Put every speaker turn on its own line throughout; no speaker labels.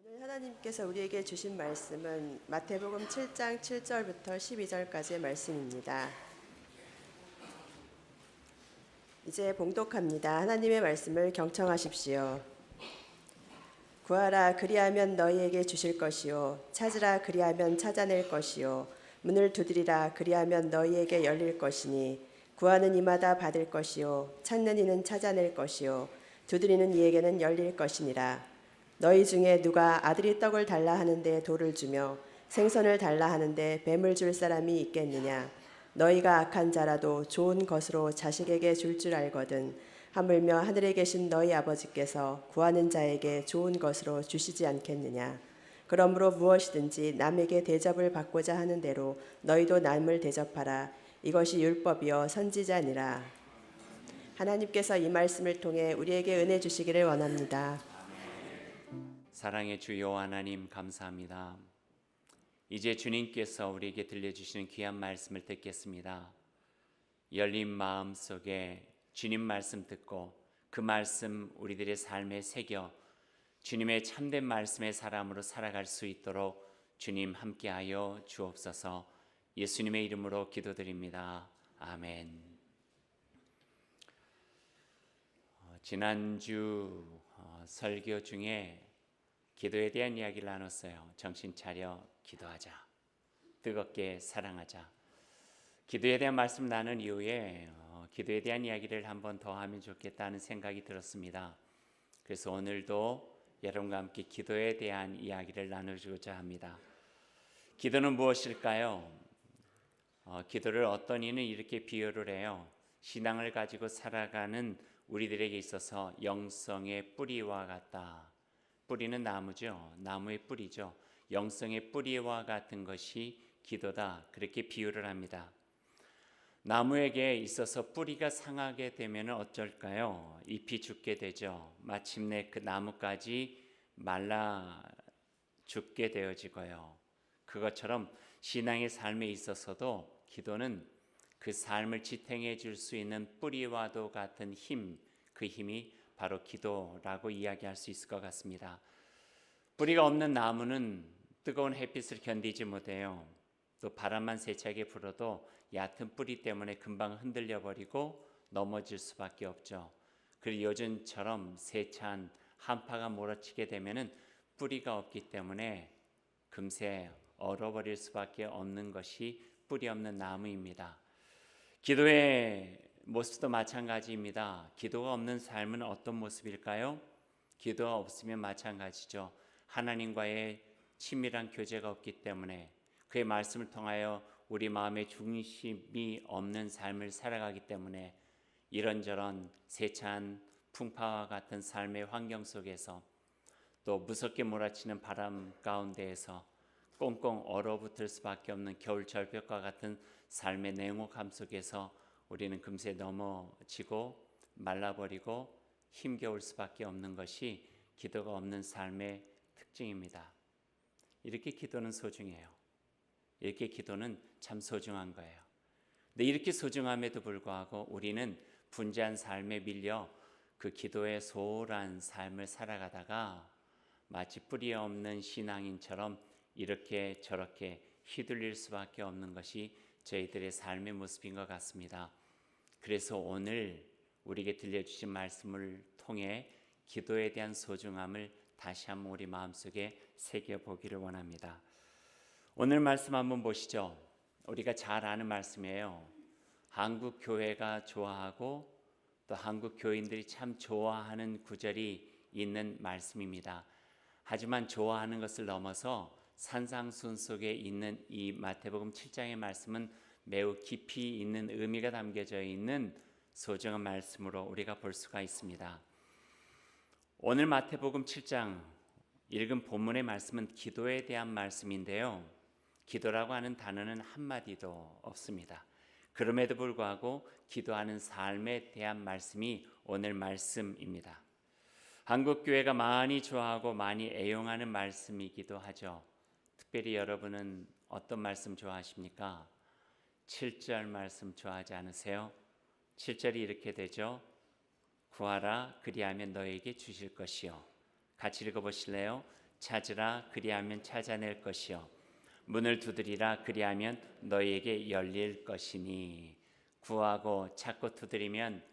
오늘 하나님께서 우리에게 주신 말씀은 마태복음 7장 7절부터 12절까지의 말씀입니다. 이제 봉독합니다. 하나님의 말씀을 경청하십시오. 구하라 그리하면 너희에게 주실 것이요 찾으라 그리하면 찾아낼 것이요 문을 두드리라 그리하면 너희에게 열릴 것이니 구하는 이마다 받을 것이요 찾는 이는 찾아낼 것이요 두드리는 이에게는 열릴 것이니라. 너희 중에 누가 아들이 떡을 달라 하는데 돌을 주며 생선을 달라 하는데 뱀을 줄 사람이 있겠느냐. 너희가 악한 자라도 좋은 것으로 자식에게 줄 줄 알거든 하물며 하늘에 계신 너희 아버지께서 구하는 자에게 좋은 것으로 주시지 않겠느냐. 그러므로 무엇이든지 남에게 대접을 받고자 하는 대로 너희도 남을 대접하라. 이것이 율법이요 선지자니라. 하나님께서 이 말씀을 통해 우리에게 은혜 주시기를 원합니다.
사랑의 주여 하나님 감사합니다. 이제 주님께서 우리에게 들려주시는 귀한 말씀을 듣겠습니다. 열린 마음 속에 주님 말씀 듣고 그 말씀 우리들의 삶에 새겨 주님의 참된 말씀의 사람으로 살아갈 수 있도록 주님 함께하여 주옵소서. 예수님의 이름으로 기도드립니다. 아멘. 지난주 설교 중에 기도에 대한 이야기를 나눴어요. 정신 차려 기도하자. 뜨겁게 사랑하자. 기도에 대한 말씀 나눈 이후에 기도에 대한 이야기를 한 번 더 하면 좋겠다는 생각이 들었습니다. 그래서 오늘도 여러분과 함께 기도에 대한 이야기를 나누고자 합니다. 기도는 무엇일까요? 기도를 어떤 이는 이렇게 비유를 해요. 신앙을 가지고 살아가는 우리들에게 있어서 영성의 뿌리와 같다. 뿌리는 나무죠. 나무의 뿌리죠. 영성의 뿌리와 같은 것이 기도다. 그렇게 비유를 합니다. 나무에게 있어서 뿌리가 상하게 되면 어쩔까요? 잎이 죽게 되죠. 마침내 그 나무까지 말라 죽게 되어지고요. 그것처럼 신앙의 삶에 있어서도 기도는 그 삶을 지탱해 줄 수 있는 뿌리와도 같은 힘, 그 힘이 바로 기도라고 이야기할 수 있을 것 같습니다. 뿌리가 없는 나무는 뜨거운 햇빛을 견디지 못해요. 또 바람만 세차게 불어도 얕은 뿌리 때문에 금방 흔들려 버리고 넘어질 수밖에 없죠. 그리고 요즘처럼 세찬 한파가 몰아치게 되면은 뿌리가 없기 때문에 금세 얼어버릴 수밖에 없는 것이 뿌리 없는 나무입니다. 기도의 모습도 마찬가지입니다. 기도가 없는 삶은 어떤 모습일까요? 기도가 없으면 마찬가지죠. 하나님과의 친밀한 교제가 없기 때문에 그의 말씀을 통하여 우리 마음의 중심이 없는 삶을 살아가기 때문에 이런저런 세찬 풍파와 같은 삶의 환경 속에서 또 무섭게 몰아치는 바람 가운데에서 꽁꽁 얼어붙을 수밖에 없는 겨울 절벽과 같은 삶의 냉혹함 속에서 우리는 금세 넘어지고 말라버리고 힘겨울 수밖에 없는 것이 기도가 없는 삶의 특징입니다. 이렇게 기도는 소중해요. 이렇게 기도는 참 소중한 거예요. 근데 이렇게 소중함에도 불구하고 우리는 분주한 삶에 밀려 그 기도의 소홀한 삶을 살아가다가 마치 뿌리 없는 신앙인처럼 이렇게 저렇게 휘둘릴 수밖에 없는 것이 저희들의 삶의 모습인 것 같습니다. 그래서 오늘 우리에게 들려주신 말씀을 통해 기도에 대한 소중함을 다시 한번 우리 마음속에 새겨보기를 원합니다. 오늘 말씀 한번 보시죠. 우리가 잘 아는 말씀이에요. 한국 교회가 좋아하고 또 한국 교인들이 참 좋아하는 구절이 있는 말씀입니다. 하지만 좋아하는 것을 넘어서 산상순 속에 있는 이 마태복음 7장의 말씀은 매우 깊이 있는 의미가 담겨져 있는 소중한 말씀으로 우리가 볼 수가 있습니다. 오늘 마태복음 7장 읽은 본문의 말씀은 기도에 대한 말씀인데요. 기도라고 하는 단어는 한마디도 없습니다. 그럼에도 불구하고 기도하는 삶에 대한 말씀이 오늘 말씀입니다. 한국 교회가 많이 좋아하고 많이 애용하는 말씀이기도 하죠. 특별히 여러분은 어떤 말씀 좋아하십니까? 7절 말씀 좋아하지 않으세요? 7절이 이렇게 되죠. 구하라 그리하면 너에게 주실 것이요. 같이 읽어보실래요? 찾으라 그리하면 찾아낼 것이요 문을 두드리라 그리하면 너희에게 열릴 것이니. 구하고 찾고 두드리면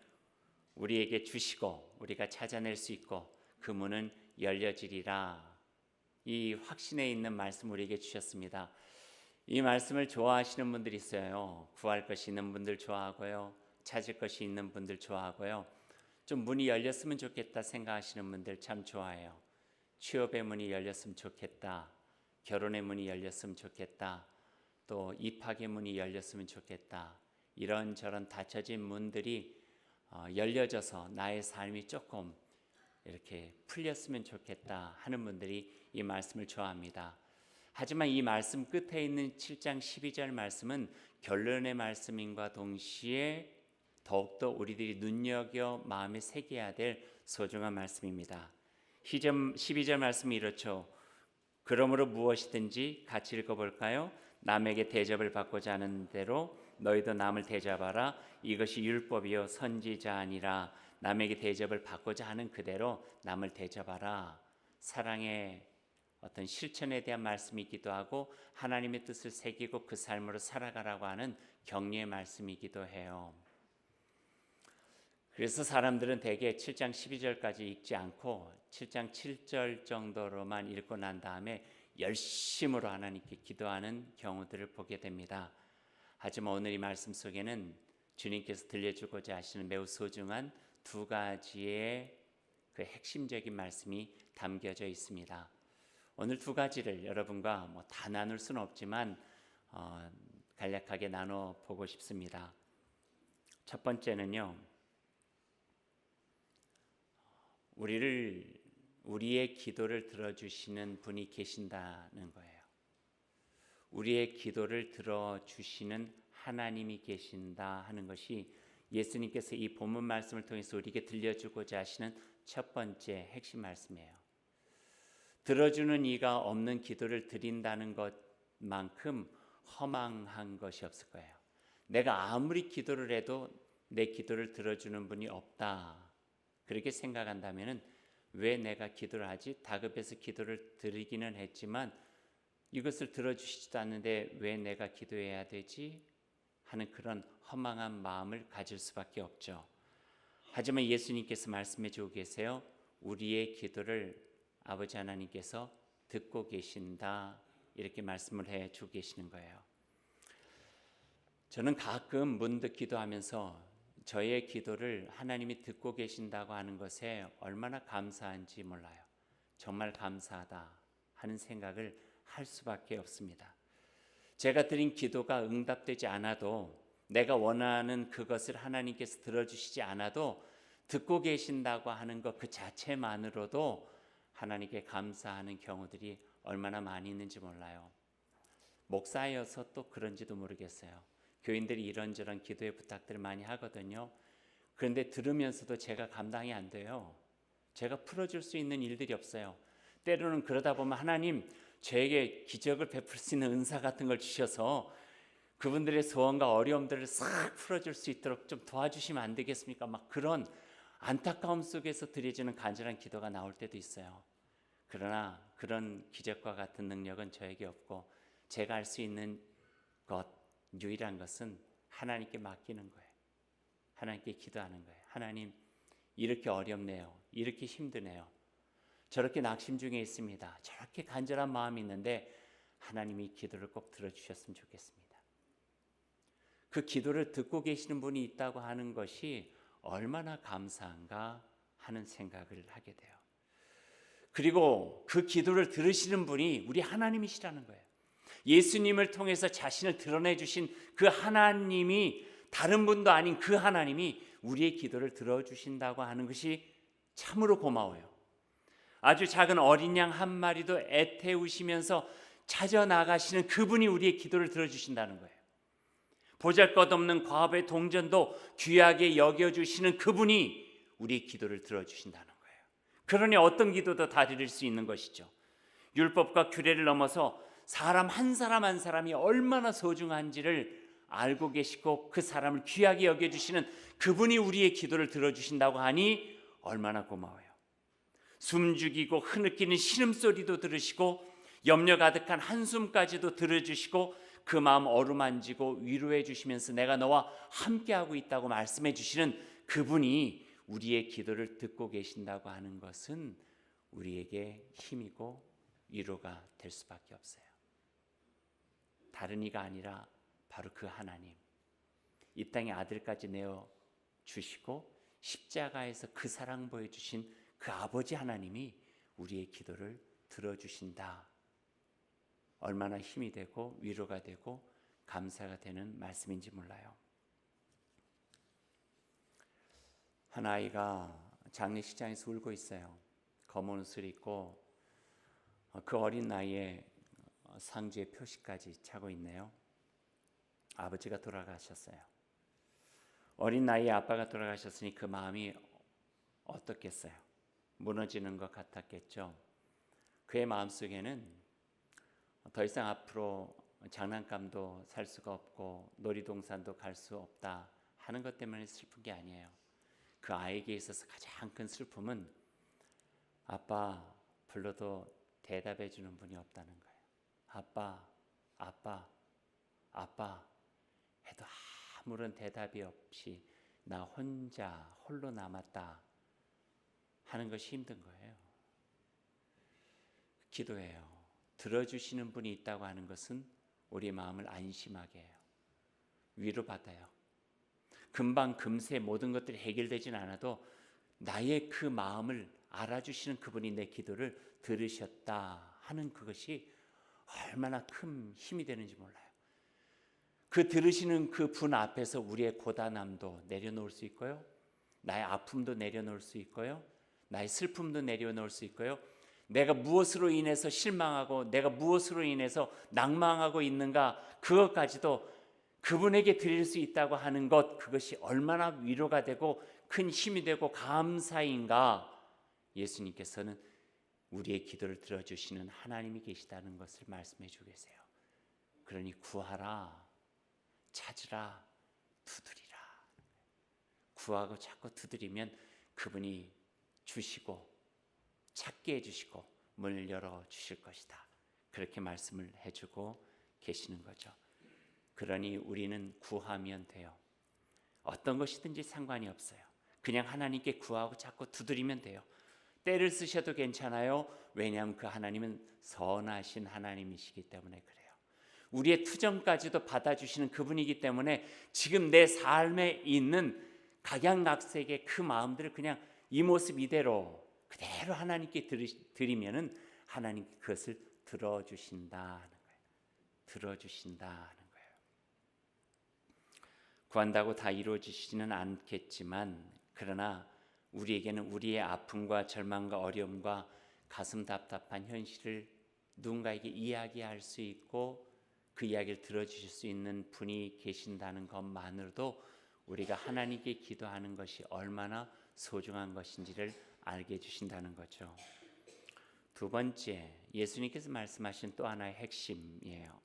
우리에게 주시고 우리가 찾아낼 수 있고 그 문은 열려지리라. 이 확신에 있는 말씀 우리에게 주셨습니다. 이 말씀을 좋아하시는 분들이 있어요. 구할 것이 있는 분들 좋아하고요, 찾을 것이 있는 분들 좋아하고요, 좀 문이 열렸으면 좋겠다 생각하시는 분들 참 좋아해요. 취업의 문이 열렸으면 좋겠다, 결혼의 문이 열렸으면 좋겠다, 또 입학의 문이 열렸으면 좋겠다, 이런저런 닫혀진 문들이 열려져서 나의 삶이 조금 이렇게 풀렸으면 좋겠다 하는 분들이 이 말씀을 좋아합니다. 하지만 이 말씀 끝에 있는 7장 12절 말씀은 결론의 말씀인과 동시에 더욱더 우리들이 눈여겨 마음에 새겨야 될 소중한 말씀입니다. 12절 말씀이 이렇죠. 그러므로 무엇이든지 같이 읽어볼까요? 남에게 대접을 받고자 하는 대로 너희도 남을 대접하라. 이것이 율법이요 선지자 아니라. 남에게 대접을 받고자 하는 그대로 남을 대접하라. 사랑의 어떤 실천에 대한 말씀이기도 하고 하나님의 뜻을 새기고 그 삶으로 살아가라고 하는 격려의 말씀이기도 해요. 그래서 사람들은 대개 7장 12절까지 읽지 않고 7장 7절 정도로만 읽고 난 다음에 열심으로 하나님께 기도하는 경우들을 보게 됩니다. 하지만 오늘 이 말씀 속에는 주님께서 들려주고자 하시는 매우 소중한 두 가지의 그 핵심적인 말씀이 담겨져 있습니다. 오늘 두 가지를 여러분과 다 나눌 수는 없지만 간략하게 나눠 보고 싶습니다. 첫 번째는요, 우리의 기도를 들어주시는 분이 계신다는 거예요. 우리의 기도를 들어주시는 하나님이 계신다 하는 것이 예수님께서 이 본문 말씀을 통해서 우리에게 들려주고자 하시는 첫 번째 핵심 말씀이에요. 들어주는 이가 없는 기도를 드린다는 것만큼 허망한 것이 없을 거예요. 내가 아무리 기도를 해도 내 기도를 들어주는 분이 없다, 그렇게 생각한다면 왜 내가 기도를 하지? 다급해서 기도를 드리기는 했지만 이것을 들어주시지도 않는데 왜 내가 기도해야 되지? 하는 그런 허망한 마음을 가질 수밖에 없죠. 하지만 예수님께서 말씀해 주고 계세요. 우리의 기도를 아버지 하나님께서 듣고 계신다, 이렇게 말씀을 해 주고 계시는 거예요. 저는 가끔 문득 기도하면서 저의 기도를 하나님이 듣고 계신다고 하는 것에 얼마나 감사한지 몰라요. 정말 감사하다 하는 생각을 할 수밖에 없습니다. 제가 드린 기도가 응답되지 않아도, 내가 원하는 그것을 하나님께서 들어주시지 않아도 듣고 계신다고 하는 것 그 자체만으로도 하나님께 감사하는 경우들이 얼마나 많이 있는지 몰라요. 목사여서 또 그런지도 모르겠어요. 교인들이 이런저런 기도의 부탁들을 많이 하거든요. 그런데 들으면서도 제가 감당이 안 돼요. 제가 풀어줄 수 있는 일들이 없어요. 때로는 그러다 보면 하나님, 저에게 기적을 베풀 수 있는 은사 같은 걸 주셔서 그분들의 소원과 어려움들을 싹 풀어줄 수 있도록 좀 도와주시면 안 되겠습니까? 막 그런 안타까움 속에서 드려지는 간절한 기도가 나올 때도 있어요. 그러나 그런 기적과 같은 능력은 저에게 없고, 제가 할 수 있는 것, 유일한 것은 하나님께 맡기는 거예요. 하나님께 기도하는 거예요. 하나님, 이렇게 어렵네요. 이렇게 힘드네요. 저렇게 낙심 중에 있습니다. 저렇게 간절한 마음이 있는데 하나님이 기도를 꼭 들어주셨으면 좋겠습니다. 그 기도를 듣고 계시는 분이 있다고 하는 것이 얼마나 감사한가 하는 생각을 하게 돼요. 그리고 그 기도를 들으시는 분이 우리 하나님이시라는 거예요. 예수님을 통해서 자신을 드러내 주신 그 하나님이, 다른 분도 아닌 그 하나님이 우리의 기도를 들어주신다고 하는 것이 참으로 고마워요. 아주 작은 어린 양 한 마리도 애태우시면서 찾아 나가시는 그분이 우리의 기도를 들어주신다는 거예요. 보잘것없는 과부의 동전도 귀하게 여겨주시는 그분이 우리의 기도를 들어주신다는 거예요. 그러니 어떤 기도도 다 드릴 수 있는 것이죠. 율법과 규례를 넘어서 사람 한 사람 한 사람이 얼마나 소중한지를 알고 계시고 그 사람을 귀하게 여겨주시는 그분이 우리의 기도를 들어주신다고 하니 얼마나 고마워요. 숨죽이고 흐느끼는 신음소리도 들으시고 염려 가득한 한숨까지도 들어주시고 그 마음 어루만지고 위로해 주시면서 내가 너와 함께하고 있다고 말씀해 주시는 그분이 우리의 기도를 듣고 계신다고 하는 것은 우리에게 힘이고 위로가 될 수밖에 없어요. 다른 이가 아니라 바로 그 하나님, 이 땅에 아들까지 내어 주시고 십자가에서 그 사랑 보여주신 그 아버지 하나님이 우리의 기도를 들어주신다. 얼마나 힘이 되고 위로가 되고 감사가 되는 말씀인지 몰라요. 한 아이가 장례식장에서 울고 있어요. 검은 옷을 입고 그 어린 나이에 상주의 표시까지 차고 있네요. 아버지가 돌아가셨어요. 어린 나이에 아빠가 돌아가셨으니 그 마음이 어떻겠어요? 무너지는 것 같았겠죠. 그의 마음속에는 더 이상 앞으로 장난감도 살 수가 없고 놀이동산도 갈 수 없다 하는 것 때문에 슬픈 게 아니에요. 그 아이에게 있어서 가장 큰 슬픔은 아빠 불러도 대답해 주는 분이 없다는 거예요. 아빠, 아빠, 아빠 해도 아무런 대답이 없이 나 혼자 홀로 남았다 하는 것이 힘든 거예요. 기도해요. 들어주시는 분이 있다고 하는 것은 우리 마음을 안심하게 해요. 위로받아요. 금방 금세 모든 것들이 해결되진 않아도 나의 그 마음을 알아주시는 그분이 내 기도를 들으셨다 하는 그것이 얼마나 큰 힘이 되는지 몰라요. 그 들으시는 그 분 앞에서 우리의 고단함도 내려놓을 수 있고요, 나의 아픔도 내려놓을 수 있고요, 나의 슬픔도 내려놓을 수 있고요, 내가 무엇으로 인해서 실망하고 내가 무엇으로 인해서 낭망하고 있는가 그것까지도 그분에게 드릴 수 있다고 하는 것, 그것이 얼마나 위로가 되고 큰 힘이 되고 감사인가. 예수님께서는 우리의 기도를 들어주시는 하나님이 계시다는 것을 말씀해 주고 계세요. 그러니 구하라, 찾으라, 두드리라. 구하고 찾고 두드리면 그분이 주시고 찾게 해주시고 문을 열어주실 것이다. 그렇게 말씀을 해주고 계시는 거죠. 그러니 우리는 구하면 돼요. 어떤 것이든지 상관이 없어요. 그냥 하나님께 구하고 찾고 두드리면 돼요. 때를 쓰셔도 괜찮아요. 왜냐하면 그 하나님은 선하신 하나님이시기 때문에 그래요. 우리의 투정까지도 받아주시는 그분이기 때문에 지금 내 삶에 있는 각양각색의 그 마음들을 그냥 이 모습 이대로 그대로 하나님께 드리면은 하나님 그것을 들어주신다는 거예요. 들어주신다는 거예요. 구한다고 다 이루어지지는 않겠지만 그러나 우리에게는 우리의 아픔과 절망과 어려움과 가슴 답답한 현실을 누군가에게 이야기할 수 있고 그 이야기를 들어주실 수 있는 분이 계신다는 것만으로도 우리가 하나님께 기도하는 것이 얼마나 소중한 것인지를 알게 해주신다는 거죠. 두 번째, 예수님께서 말씀하신 또 하나의 핵심이에요.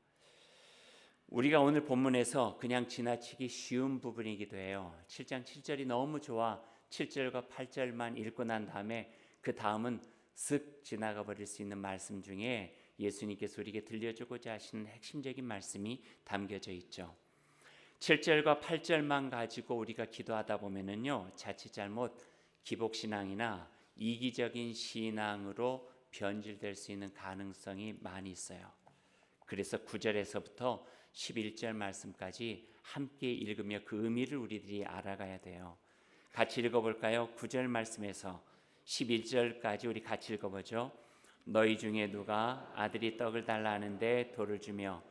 우리가 오늘 본문에서 그냥 지나치기 쉬운 부분이기도 해요. 7장 7절이 너무 좋아 7절과 8절만 읽고 난 다음에 그 다음은 쓱 지나가 버릴 수 있는 말씀 중에 예수님께서 우리에게 들려주고자 하시는 핵심적인 말씀이 담겨져 있죠. 7절과 8절만 가지고 우리가 기도하다 보면은요, 자칫 잘못 기복신앙이나 이기적인 신앙으로 변질될 수 있는 가능성이 많이 있어요. 그래서 9절에서부터 11절 말씀까지 함께 읽으며 그 의미를 우리들이 알아가야 돼요. 같이 읽어볼까요? 9절 말씀에서 11절까지 우리 같이 읽어보죠. 너희 중에 누가 아들이 떡을 달라 하는데 돌을 주며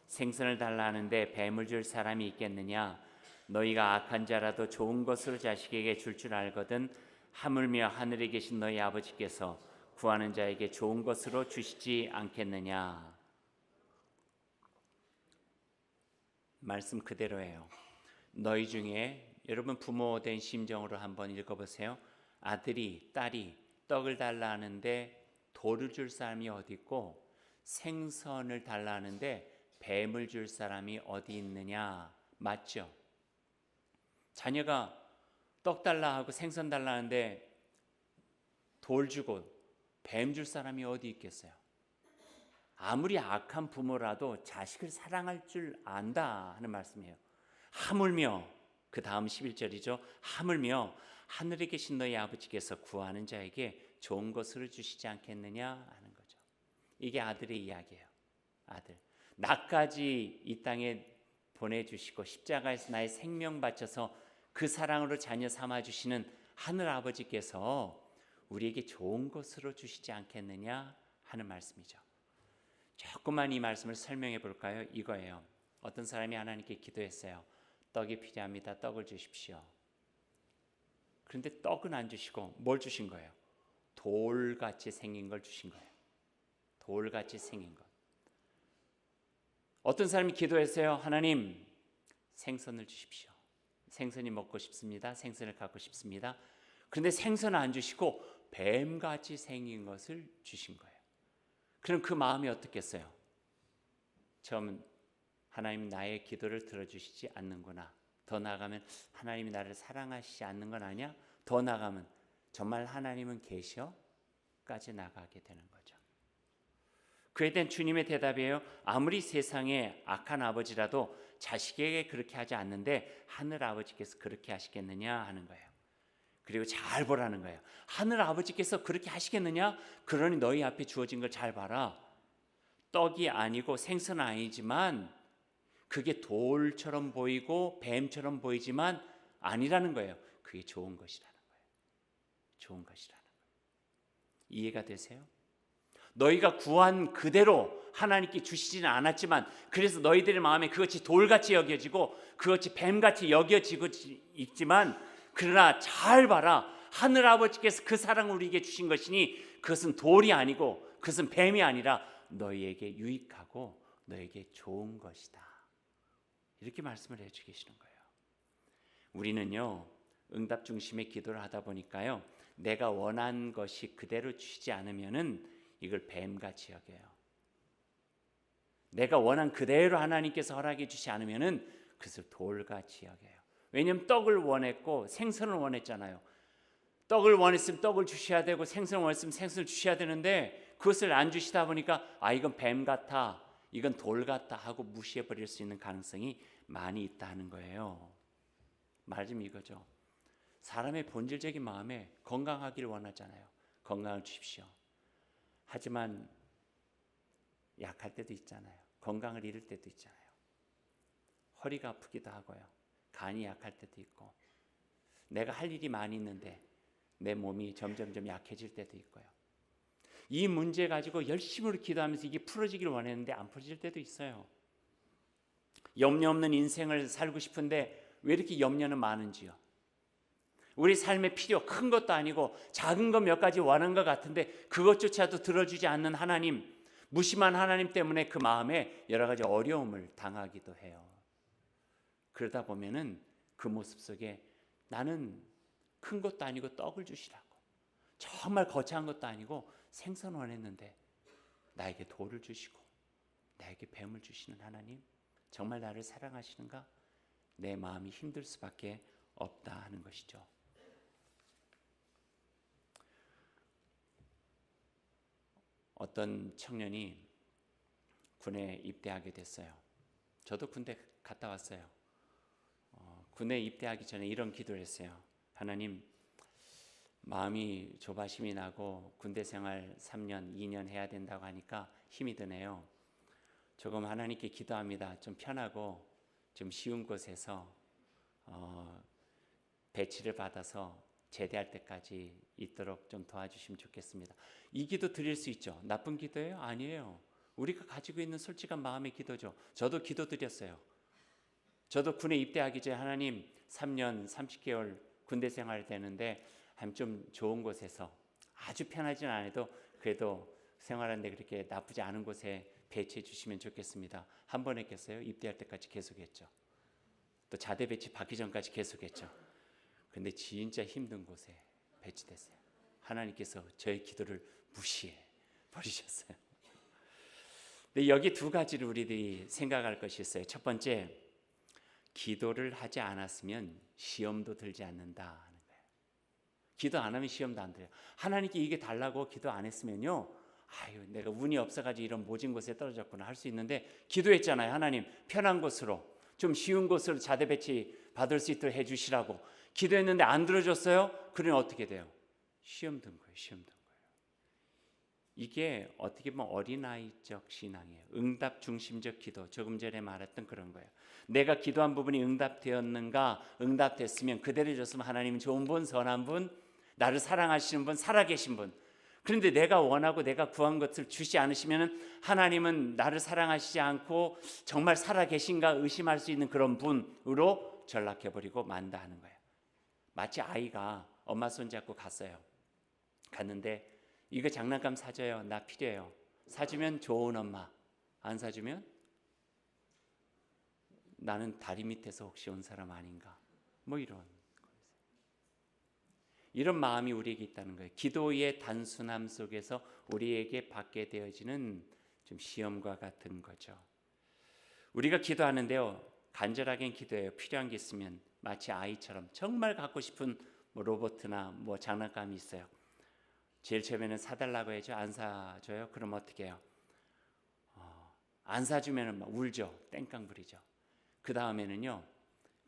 생선을 달라 하는데 뱀을 줄 사람이 있겠느냐? 너희가 악한 자라도 좋은 것으로 자식에게 줄 줄 알거든 하물며 하늘에 계신 너희 아버지께서 구하는 자에게 좋은 것으로 주시지 않겠느냐? 말씀 그대로예요. 너희 중에 여러분 부모 된 심정으로 한번 읽어보세요. 아들이 딸이 떡을 달라 하는데 돌을 줄 사람이 어디 있고 생선을 달라 하는데 뱀을 줄 사람이 어디 있느냐? 맞죠? 자녀가 떡 달라 하고 생선 달라 하는데 돌 주고 뱀 줄 사람이 어디 있겠어요? 아무리 악한 부모라도 자식을 사랑할 줄 안다 하는 말씀이에요. 하물며 그 다음 11절이죠. 하물며 하늘에 계신 너희 아버지께서 구하는 자에게 좋은 것으로 주시지 않겠느냐 하는 거죠. 이게 아들의 이야기예요. 아들. 나까지 이 땅에 보내주시고 십자가에서 나의 생명 바쳐서 그 사랑으로 자녀 삼아주시는 하늘 아버지께서 우리에게 좋은 것으로 주시지 않겠느냐 하는 말씀이죠. 조금만 이 말씀을 설명해 볼까요? 이거예요. 어떤 사람이 하나님께 기도했어요. 떡이 필요합니다. 떡을 주십시오. 그런데 떡은 안 주시고 뭘 주신 거예요? 돌같이 생긴 걸 주신 거예요. 돌같이 생긴 것. 어떤 사람이 기도했어요. 하나님, 생선을 주십시오. 생선이 먹고 싶습니다. 생선을 갖고 싶습니다. 그런데 생선을 안 주시고 뱀같이 생긴 것을 주신 거예요. 그럼 그 마음이 어떻겠어요? 처음은 하나님 나의 기도를 들어주시지 않는구나. 더 나아가면 하나님이 나를 사랑하시지 않는 건 아니야? 더 나아가면 정말 하나님은 계셔? 까지 나가게 되는 거죠. 그에 대한 주님의 대답이에요. 아무리 세상에 악한 아버지라도 자식에게 그렇게 하지 않는데 하늘 아버지께서 그렇게 하시겠느냐 하는 거예요. 그리고 잘 보라는 거예요. 하늘 아버지께서 그렇게 하시겠느냐? 그러니 너희 앞에 주어진 걸 잘 봐라. 떡이 아니고 생선은 아니지만 그게 돌처럼 보이고 뱀처럼 보이지만 아니라는 거예요. 그게 좋은 것이라는 거예요. 좋은 것이라는 거예요. 이해가 되세요? 너희가 구한 그대로 하나님께 주시지는 않았지만 그래서 너희들의 마음에 그것이 돌같이 여겨지고 그것이 뱀같이 여겨지고 있지만 그러나 잘 봐라. 하늘 아버지께서 그 사랑을 우리에게 주신 것이니 그것은 돌이 아니고 그것은 뱀이 아니라 너희에게 유익하고 너희에게 좋은 것이다. 이렇게 말씀을 해주고 계시는 거예요. 우리는요 응답 중심의 기도를 하다 보니까요 내가 원한 것이 그대로 주시지 않으면은 이걸 뱀같이 여겨요. 내가 원한 그대로 하나님께서 허락해 주시지 않으면은 그것을 돌같이 여겨요. 왜냐하면 떡을 원했고 생선을 원했잖아요. 떡을 원했으면 떡을 주셔야 되고 생선을 원했으면 생선을 주셔야 되는데 그것을 안 주시다 보니까 이건 뱀 같아, 이건 돌 같아 하고 무시해 버릴 수 있는 가능성이 많이 있다는 거예요. 말 좀 이거죠. 사람의 본질적인 마음에 건강하기를 원하잖아요. 건강을 주십시오. 하지만 약할 때도 있잖아요. 건강을 잃을 때도 있잖아요. 허리가 아프기도 하고요. 간이 약할 때도 있고 내가 할 일이 많이 있는데 내 몸이 점점점 약해질 때도 있고요. 이 문제 가지고 열심히 기도하면서 이게 풀어지기를 원했는데 안 풀어질 때도 있어요. 염려 없는 인생을 살고 싶은데 왜 이렇게 염려는 많은지요. 우리 삶의 필요 큰 것도 아니고 작은 것 몇 가지 원하는 것 같은데 그것조차도 들어주지 않는 하나님, 무심한 하나님 때문에 그 마음에 여러 가지 어려움을 당하기도 해요. 그러다 보면은 그 모습 속에 나는 큰 것도 아니고 떡을 주시라고, 정말 거창한 것도 아니고 생선 원했는데 나에게 돌을 주시고 나에게 뱀을 주시는 하나님, 정말 나를 사랑하시는가? 내 마음이 힘들 수밖에 없다 하는 것이죠. 어떤 청년이 군에 입대하게 됐어요. 저도 군대 갔다 왔어요. 군에 입대하기 전에 이런 기도를 했어요. 하나님, 마음이 조바심이 나고 군대 생활 3년, 2년 해야 된다고 하니까 힘이 드네요. 조금 하나님께 기도합니다. 좀 편하고 좀 쉬운 곳에서 배치를 받아서 제대할 때까지 있도록 좀 도와주시면 좋겠습니다. 이 기도 드릴 수 있죠. 나쁜 기도예요? 아니에요. 우리가 가지고 있는 솔직한 마음의 기도죠. 저도 기도 드렸어요. 저도 군에 입대하기 전에 하나님 3년 30개월 군대 생활을 되는데 좀 좋은 곳에서 아주 편하지는 않아도 그래도 생활하는데 그렇게 나쁘지 않은 곳에 배치해 주시면 좋겠습니다. 한 번 했겠어요? 입대할 때까지 계속했죠. 또 자대 배치 받기 전까지 계속했죠. 근데 진짜 힘든 곳에 배치됐어요. 하나님께서 저의 기도를 무시해 버리셨어요. 근데 여기 두 가지를 우리들이 생각할 것이 있어요. 첫 번째, 기도를 하지 않았으면 시험도 들지 않는다 하는 거예요. 기도 안 하면 시험도 안 돼요. 하나님께 이게 달라고 기도 안 했으면요, 아유 내가 운이 없어가지고 이런 모진 곳에 떨어졌구나 할 수 있는데, 기도했잖아요. 하나님 편한 곳으로, 좀 쉬운 곳으로 자대 배치 받을 수 있도록 해주시라고 기도했는데 안 들어줬어요? 그러면 어떻게 돼요? 시험 든 거예요. 시험 든 거예요. 이게 어떻게 보면 어린아이적 신앙이에요. 응답 중심적 기도, 조금 전에 말했던 그런 거예요. 내가 기도한 부분이 응답되었는가, 응답됐으면 그대로 줬으면 하나님은 좋은 분, 선한 분, 나를 사랑하시는 분, 살아계신 분. 그런데 내가 원하고 내가 구한 것을 주시 않으시면 하나님은 나를 사랑하시지 않고 정말 살아계신가 의심할 수 있는 그런 분으로 전락해버리고 만다 하는 거예요. 마치 아이가 엄마 손잡고 갔어요. 갔는데 이거 장난감 사줘요. 나 필요해요. 사주면 좋은 엄마, 안 사주면 나는 다리 밑에서 혹시 온 사람 아닌가, 뭐 이런 마음이 우리에게 있다는 거예요. 기도의 단순함 속에서 우리에게 받게 되어지는 좀 시험과 같은 거죠. 우리가 기도하는데요, 간절하게 기도해요. 필요한 게 있으면 마치 아이처럼 정말 갖고 싶은 뭐 로봇이나 뭐 장난감이 있어요. 제일 처음에는 사달라고 해죠. 안 사줘요? 그럼 어떻게 해요? 안 사주면 막 울죠. 땡깡 부리죠. 그 다음에는요,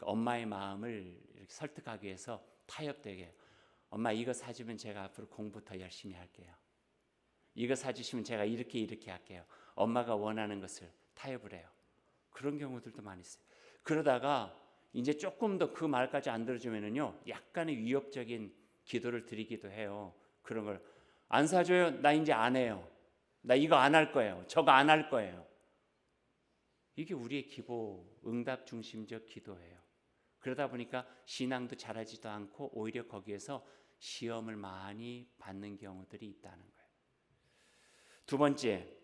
엄마의 마음을 이렇게 설득하기 위해서 타협되게 해요. 엄마 이거 사주면 제가 앞으로 공부 더 열심히 할게요. 이거 사주시면 제가 이렇게 할게요. 엄마가 원하는 것을 타협을 해요. 그런 경우들도 많이 있어요. 그러다가 이제 조금 더 그 말까지 안 들어주면은요, 약간의 위협적인 기도를 드리기도 해요. 그런 걸 안 사줘요? 나 이제 안 해요. 나 이거 안 할 거예요. 저거 안 할 거예요. 이게 우리의 기도, 응답 중심적 기도예요. 그러다 보니까 신앙도 자라지도 않고 오히려 거기에서 시험을 많이 받는 경우들이 있다는 거예요. 두 번째,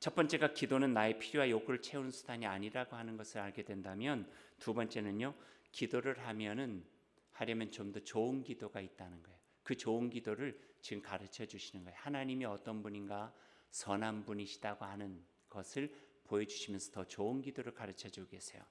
첫 번째가 기도는 나의 필요와 욕구를 채우는 수단이 아니라고 하는 것을 알게 된다면, 두 번째는요, 기도를 하려면 좀 더 좋은 기도가 있다는 거예요. 그 좋은 기도를 지금 가르쳐 주시는 거예요. 하나님이 어떤 분인가, 선한 분이시다고 하는 것을 보여주시면서 더 좋은 기도를 가르쳐 주고 계세요.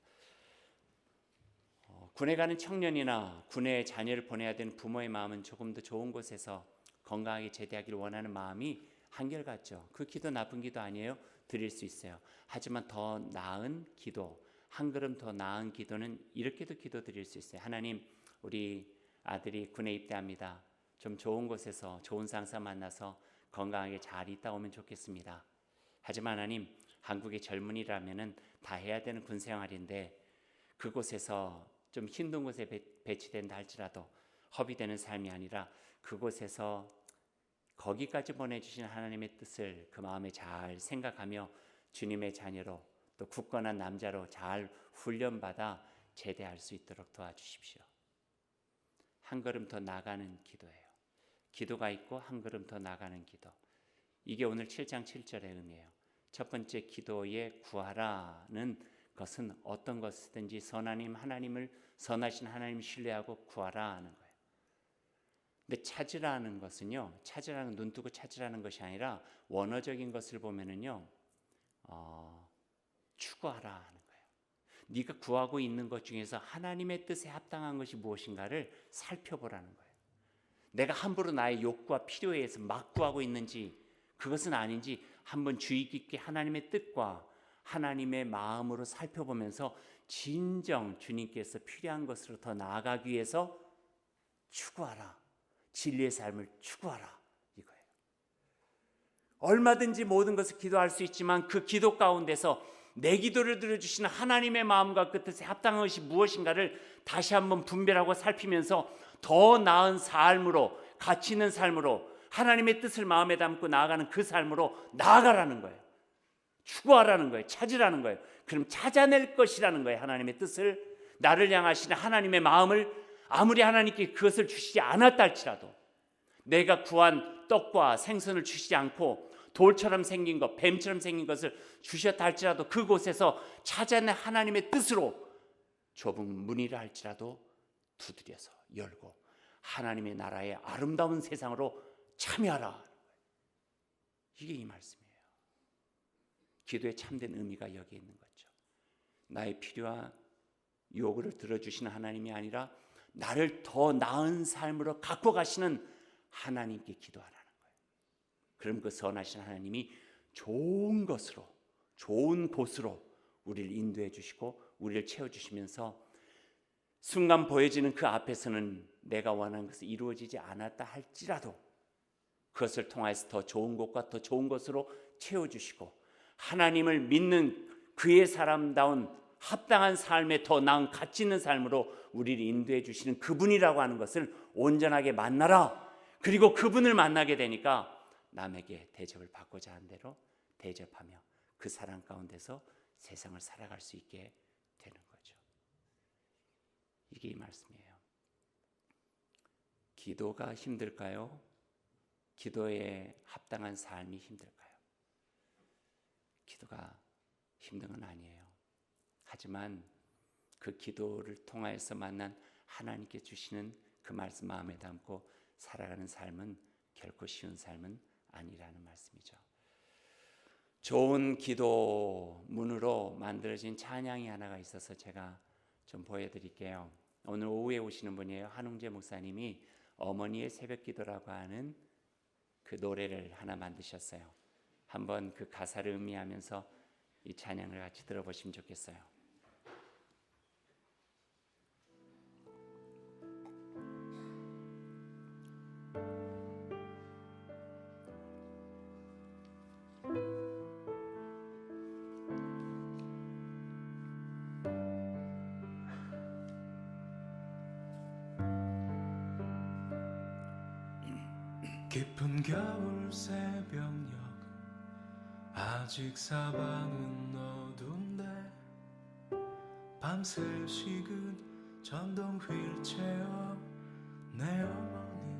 군에 가는 청년이나 군에 자녀를 보내야 되는 부모의 마음은 조금 더 좋은 곳에서 건강하게 제대하기를 원하는 마음이 한결같죠. 그 기도 나쁜 기도 아니에요. 드릴 수 있어요. 하지만 더 나은 기도, 한 걸음 더 나은 기도는 이렇게도 기도 드릴 수 있어요. 하나님, 우리 아들이 군에 입대합니다. 좀 좋은 곳에서 좋은 상사 만나서 건강하게 잘 있다 오면 좋겠습니다. 하지만 하나님, 한국의 젊은이라면은 다 해야 되는 군 생활인데 그곳에서 좀 힘든 곳에 배치된다 할지라도 허비되는 삶이 아니라 그곳에서 거기까지 보내주신 하나님의 뜻을 그 마음에 잘 생각하며 주님의 자녀로, 또 굳건한 남자로 잘 훈련받아 제대할 수 있도록 도와주십시오. 한 걸음 더 나가는 기도예요. 기도가 있고 한 걸음 더 나가는 기도. 이게 오늘 7장 7절의 의미예요. 첫 번째, 기도에 구하라는 것은 어떤 것이든지 선하신 하나님을 신뢰하고 구하라 하는 거예요. 근데 찾으라는 것은요, 눈 뜨고 찾으라는 것이 아니라 원어적인 것을 보면은요, 추구하라 하는 거예요. 네가 구하고 있는 것 중에서 하나님의 뜻에 합당한 것이 무엇인가를 살펴보라는 거예요. 내가 함부로 나의 욕구와 필요에 의해서 막 구하고 있는지, 그것은 아닌지 한번 주의 깊게 하나님의 뜻과 하나님의 마음으로 살펴보면서 진정 주님께서 필요한 것으로 더 나아가기 위해서 추구하라. 진리의 삶을 추구하라, 이거예요. 얼마든지 모든 것을 기도할 수 있지만 그 기도 가운데서 내 기도를 들어주시는 하나님의 마음과 그 뜻에 합당한 것이 무엇인가를 다시 한번 분별하고 살피면서 더 나은 삶으로, 가치 있는 삶으로, 하나님의 뜻을 마음에 담고 나아가는 그 삶으로 나아가라는 거예요. 추구하라는 거예요. 찾으라는 거예요. 그럼 찾아낼 것이라는 거예요. 하나님의 뜻을, 나를 향하시는 하나님의 마음을 아무리 하나님께 그것을 주시지 않았다 할지라도, 내가 구한 떡과 생선을 주시지 않고 돌처럼 생긴 것, 뱀처럼 생긴 것을 주셨다 할지라도 그곳에서 찾아낸 하나님의 뜻으로 좁은 문이라 할지라도 두드려서 열고 하나님의 나라의 아름다운 세상으로 참여하라. 이게 이 말씀이에요. 기도의 참된 의미가 여기에 있는 거죠. 나의 필요와 요구를 들어주시는 하나님이 아니라 나를 더 나은 삶으로 갖고 가시는 하나님께 기도하라는 거예요. 그럼 그 선하신 하나님이 좋은 것으로, 좋은 곳으로 우리를 인도해 주시고 우리를 채워주시면서 순간 보여지는 그 앞에서는 내가 원하는 것이 이루어지지 않았다 할지라도 그것을 통해서 더 좋은 곳과 더 좋은 것으로 채워주시고 하나님을 믿는 그의 사람다운 합당한 삶에 더 나은 가치 있는 삶으로 우리를 인도해 주시는 그분이라고 하는 것을 온전하게 만나라. 그리고 그분을 만나게 되니까 남에게 대접을 받고자 하는 대로 대접하며 그 사랑 가운데서 세상을 살아갈 수 있게 되는 거죠. 이게 이 말씀이에요. 기도가 힘들까요? 기도에 합당한 삶이 힘들까요? 기도가 힘든 건 아니에요. 하지만 그 기도를 통하여서 만난 하나님께 주시는 그 말씀 마음에 담고 살아가는 삶은 결코 쉬운 삶은 아니라는 말씀이죠. 좋은 기도문으로 만들어진 찬양이 하나가 있어서 제가 좀 보여드릴게요. 오늘 오후에 오시는 분이에요. 한웅재 목사님이 어머니의 새벽기도라고 하는 그 노래를 하나 만드셨어요. 한번 그 가사를 음미하면서 이 찬양을 같이 들어보시면 좋겠어요.
깊은 겨울 새벽녘 아직 사방은 어두운데 밤새 식은 전동 휠체어 내 어머니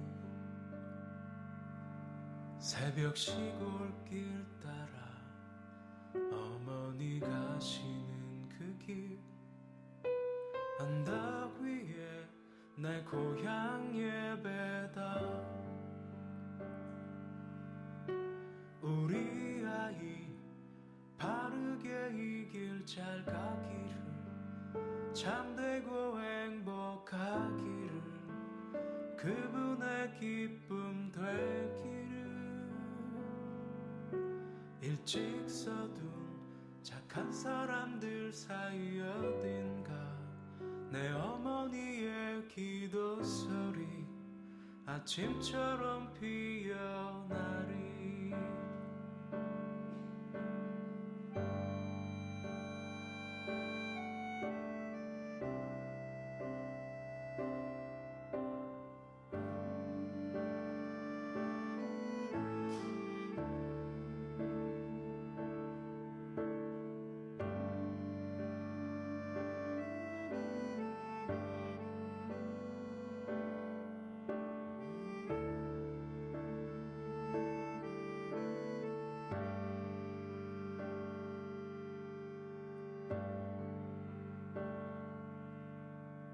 새벽 시골길 따라 어머니 가시는 그 길 언덕 위에 내 고향 예배다 우리 아이 바르게 이 길 잘 가기를 참되고 행복하기를 그분의 기쁨 되기를 일찍 서둔 착한 사람들 사이 어딘가 내 어머니의 기도 소리 아침처럼 피어나리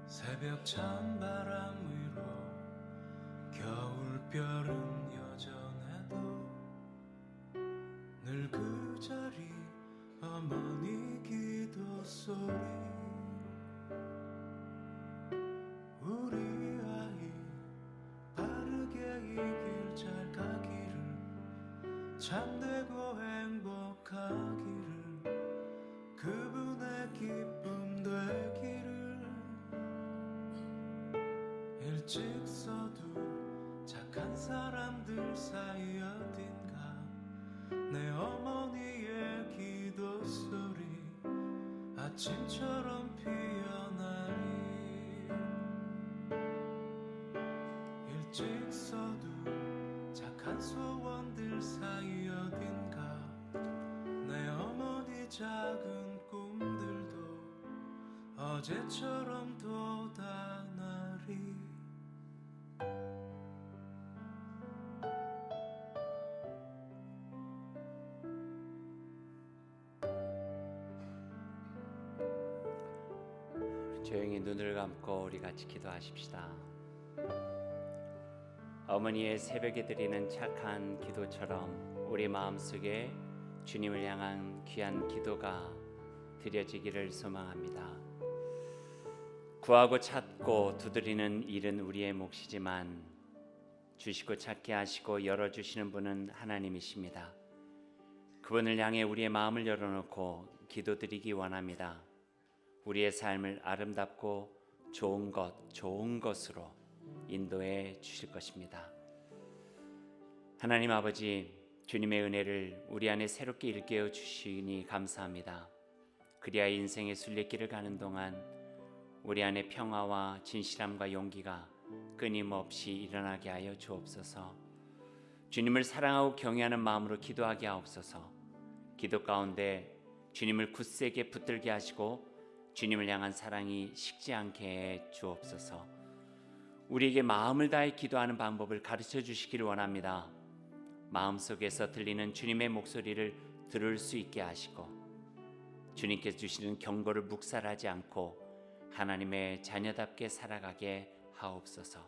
새벽 찬바람 위로 겨울별은 여전해도 늘 그 자리 어머니 기도 소리 우리 아이 바르게 이 길 잘 가기를 참되고 행복하기를 그분의 기쁨 되기를 일찍 서두 착한 사람들 사이 어딘가 내 어머니의 기도 소리 아침처럼 피어나리 일찍 서두 착한 소원들 사이 어딘가 내 어머니 작은 꿈들도 어제처럼 돋아나리
조용히 눈을 감고 우리 같이 기도하십시다. 어머니의 새벽에 드리는 착한 기도처럼 우리 마음속에 주님을 향한 귀한 기도가 드려지기를 소망합니다. 구하고 찾고 두드리는 일은 우리의 몫이지만 주시고 찾게 하시고 열어주시는 분은 하나님이십니다. 그분을 향해 우리의 마음을 열어놓고 기도드리기 원합니다. 우리의 삶을 아름답고 좋은 것으로 인도해 주실 것입니다. 하나님 아버지, 주님의 은혜를 우리 안에 새롭게 일깨워 주시니 감사합니다. 그리하여 인생의 순례길을 가는 동안 우리 안에 평화와 진실함과 용기가 끊임없이 일어나게 하여 주옵소서. 주님을 사랑하고 경외하는 마음으로 기도하게 하옵소서. 기도 가운데 주님을 굳세게 붙들게 하시고 주님을 향한 사랑이 식지 않게 해 주옵소서. 우리에게 마음을 다해 기도하는 방법을 가르쳐 주시기를 원합니다. 마음속에서 들리는 주님의 목소리를 들을 수 있게 하시고 주님께서 주시는 경고를 묵살하지 않고 하나님의 자녀답게 살아가게 하옵소서.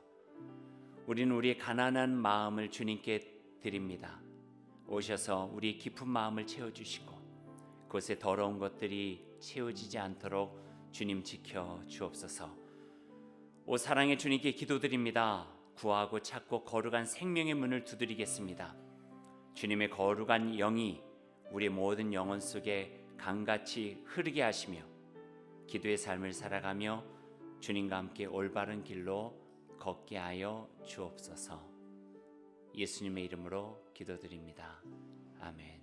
우리는 우리의 가난한 마음을 주님께 드립니다. 오셔서 우리의 깊은 마음을 채워주시고 그곳에 더러운 것들이 채워지지 않도록 주님 지켜 주옵소서. 오 사랑의 주님께 기도드립니다. 구하고 찾고 거룩한 생명의 문을 두드리겠습니다. 주님의 거룩한 영이 우리의 모든 영혼 속에 강같이 흐르게 하시며 기도의 삶을 살아가며 주님과 함께 올바른 길로 걷게 하여 주옵소서. 예수님의 이름으로 기도드립니다. 아멘.